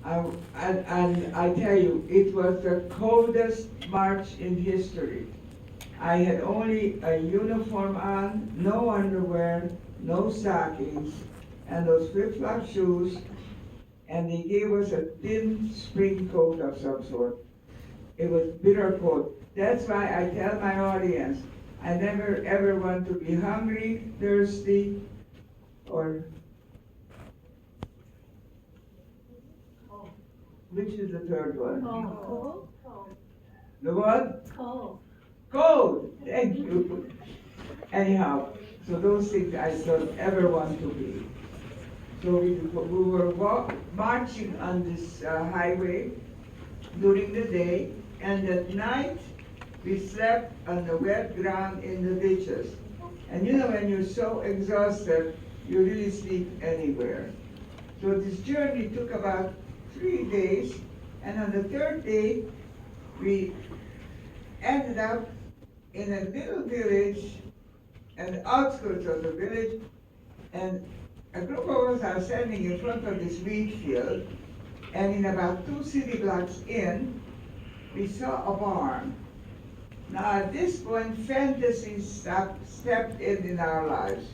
I, and I tell you, it was the coldest march in history. I had only a uniform on, no underwear, no stockings, and those flip-flop shoes, and they gave us a thin spring coat of some sort. It was bitter cold. That's why I tell my audience, I never ever want to be hungry, thirsty, or which is the third one? Cold. The what? Cold. Cold. Thank you. Anyhow, so those things I don't ever want to be. So we were marching on this highway during the day, and at night we slept on the wet ground in the ditches. And you know, when you're so exhausted, you really sleep anywhere. So this journey took about 3 days, and on the third day, we ended up in a little village, and the outskirts of the village, and a group of us are standing in front of this wheat field, and in about 2 city blocks in, we saw a barn. Now at this point, fantasy stepped in our lives.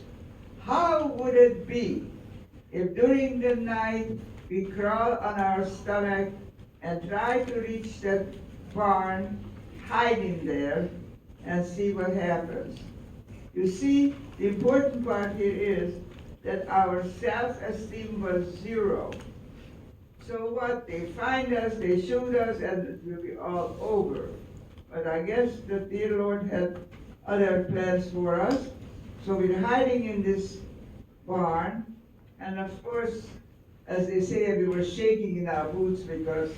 How would it be if during the night we crawl on our stomach and try to reach that barn, hide in there, and see what happens? You see, the important part here is that our self-esteem was zero. So what? They find us, they shoot us, and it will be all over. But I guess the dear Lord had other plans for us. So we're hiding in this barn, and of course, as they say, we were shaking in our boots because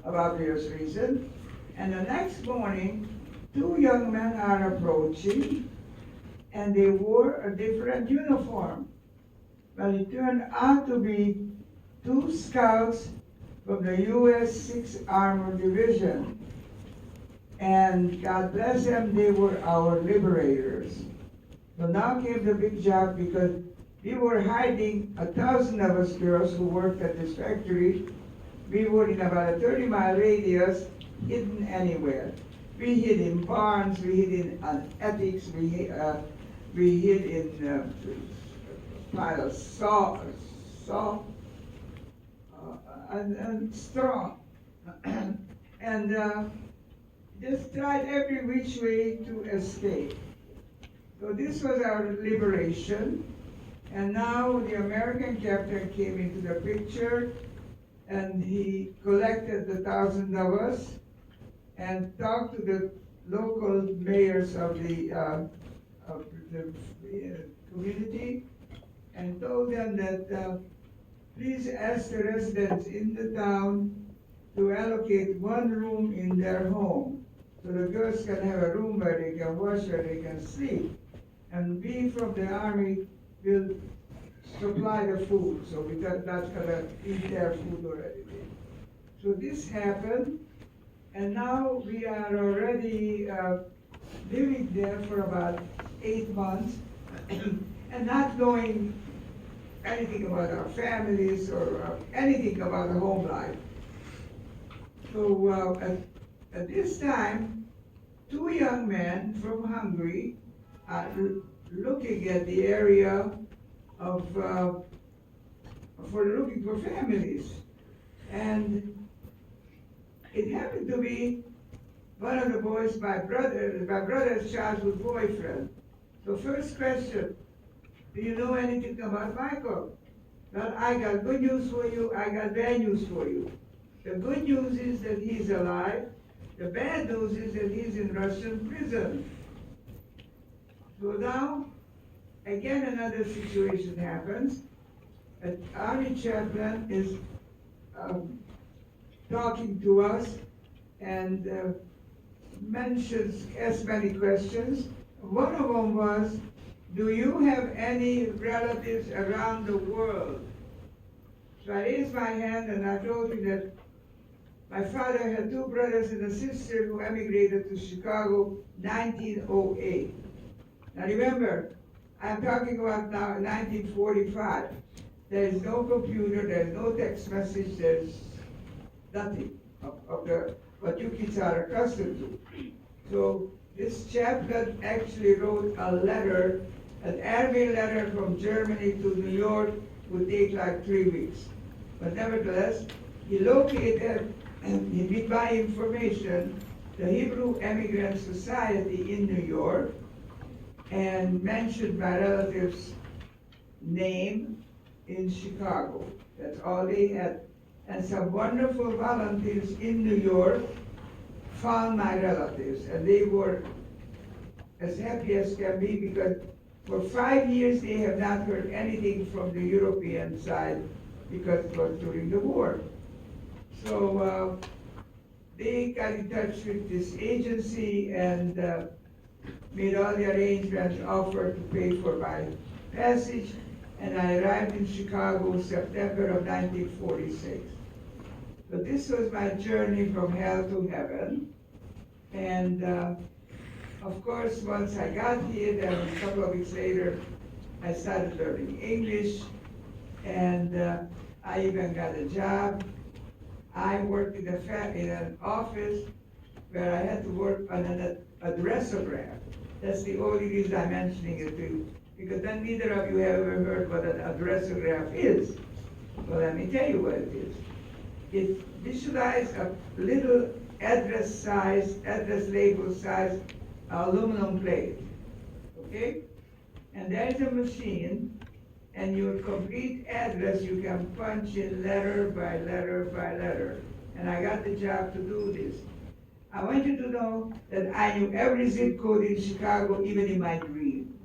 of obvious reason. And the next morning, two young men are approaching, and they wore a different uniform. Well, it turned out to be two scouts from the U.S. 6th Armored Division. And God bless them, they were our liberators. So now came the big job, because we were hiding, 1,000 of us girls who worked at this factory. We were in about a 30-mile radius, hidden anywhere. We hid in barns, we hid in attics, we hid in pile of saw and straw, and just tried every which way to escape. So this was our liberation, and now the American captain came into the picture, and he collected the 1,000 of us and talked to the local mayors of the community, and told them that please ask the residents in the town to allocate one room in their home, so the girls can have a room where they can wash, where they can sleep. And we from the army will supply the food, so we not gonna eat their food already. So this happened, and now we are already living there for about 8 months, and not knowing anything about our families or anything about the home life. So at this time, two young men from Hungary are looking at the area of for looking for families, and it happened to be one of the boys, my brother's childhood boyfriend. So first question, do you know anything about Michael? Well, I got good news for you, I got bad news for you. The good news is that he's alive. The bad news is that he's in Russian prison. So now, again another situation happens. An army chaplain is talking to us and asks many questions. One of them was, do you have any relatives around the world? So I raised my hand and I told him that my father had two brothers and a sister who emigrated to Chicago 1908. Now remember, I'm talking about now 1945. There is no computer, there's no text message, there's nothing of what you kids are accustomed to. So this chaplain actually wrote a letter, an army letter from Germany to New York, would take like 3 weeks. But nevertheless, he located, and with my information, the Hebrew Emigrant Society in New York, and mentioned my relative's name in Chicago. That's all they had. And some wonderful volunteers in New York found my relatives, and they were as happy as can be, because for 5 years they have not heard anything from the European side, because it was during the war. So they got in touch with this agency and made all the arrangements, offered to pay for my passage, and I arrived in Chicago September of 1946. So this was my journey from hell to heaven. And of course, once I got here, then a couple of weeks later, I started learning English, and I even got a job. I worked in an office where I had to work on an addressograph. That's the only reason I'm mentioning it to you, because then neither of you have ever heard what an addressograph is. Well, let me tell you what it is. It visualizes a little address label size aluminum plate, okay? And there's a machine, and your complete address you can punch in letter by letter by letter. And I got the job to do this. I want you to know that I knew every zip code in Chicago, even in my dream.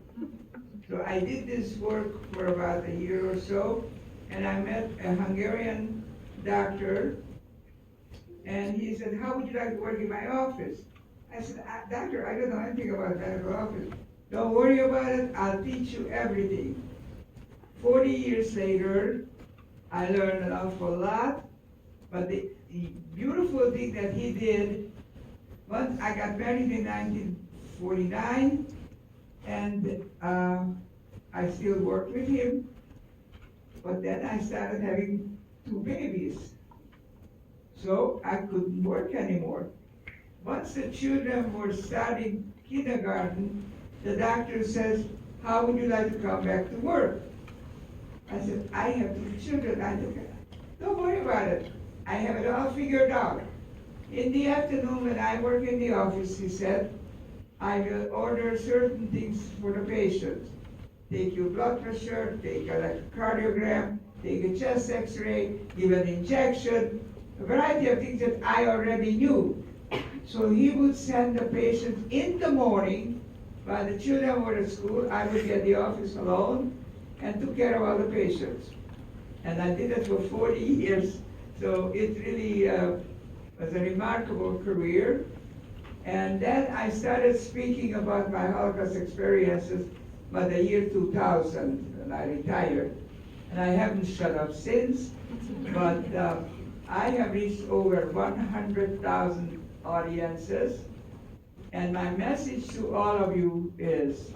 So I did this work for about a year or so, and I met a Hungarian doctor, and he said, "How would you like to work in my office?" I said, "Doctor, I don't know anything about medical office." "Don't worry about it, I'll teach you everything." 40 years later, I learned an awful lot, but the beautiful thing that he did, once I got married in 1949, and I still work with him, but then I started having 2 babies. So I couldn't work anymore. Once the children were starting kindergarten, the doctor says, "How would you like to come back to work?" I said, "I have 2 children." I said, "Don't worry about it. I have it all figured out. In the afternoon when I work in the office," he said, "I will order certain things for the patients. Take your blood pressure, take a cardiogram, take a chest x-ray, give an injection, a variety of things that I already knew." So he would send the patients in the morning while the children were at school. I would get the office alone and took care of all the patients. And I did it for 40 years. So it really was a remarkable career. And then I started speaking about my Holocaust experiences by the year 2000, and I retired. And I haven't shut up since, but I have reached over 100,000 audiences. And my message to all of you is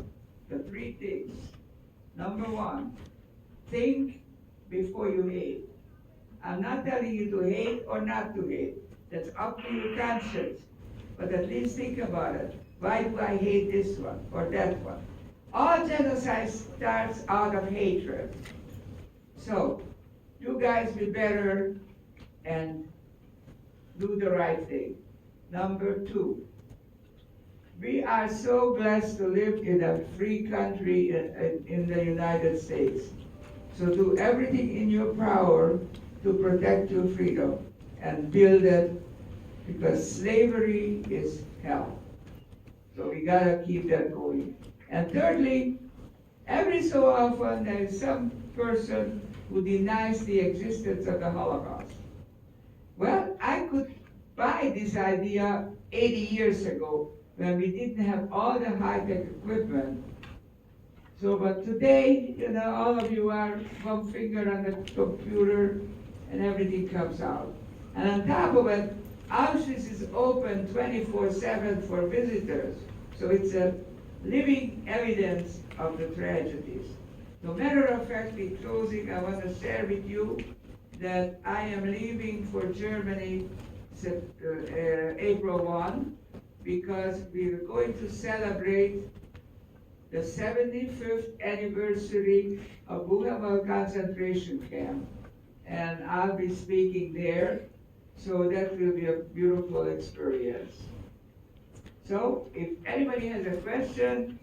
the 3 things. Number 1, think before you hate. I'm not telling you to hate or not to hate. That's up to your conscience. But at least think about it. Why do I hate this one or that one? All genocide starts out of hatred. So, you guys be better and do the right thing. Number 2, we are so blessed to live in a free country in the United States. So do everything in your power to protect your freedom and build it, because slavery is hell. So we gotta keep that going. And thirdly, every so often there is some person who denies the existence of the Holocaust. Well, I could buy this idea 80 years ago when we didn't have all the high-tech equipment. So, but today, all of you are one finger on the computer and everything comes out. And on top of it, Auschwitz is open 24/7 for visitors. So it's a living evidence of the tragedies. So matter of fact, in closing, I want to share with you that I am leaving for Germany April 1 because we are going to celebrate the 75th anniversary of Buchenwald concentration camp. And I'll be speaking there, so that will be a beautiful experience. So if anybody has a question,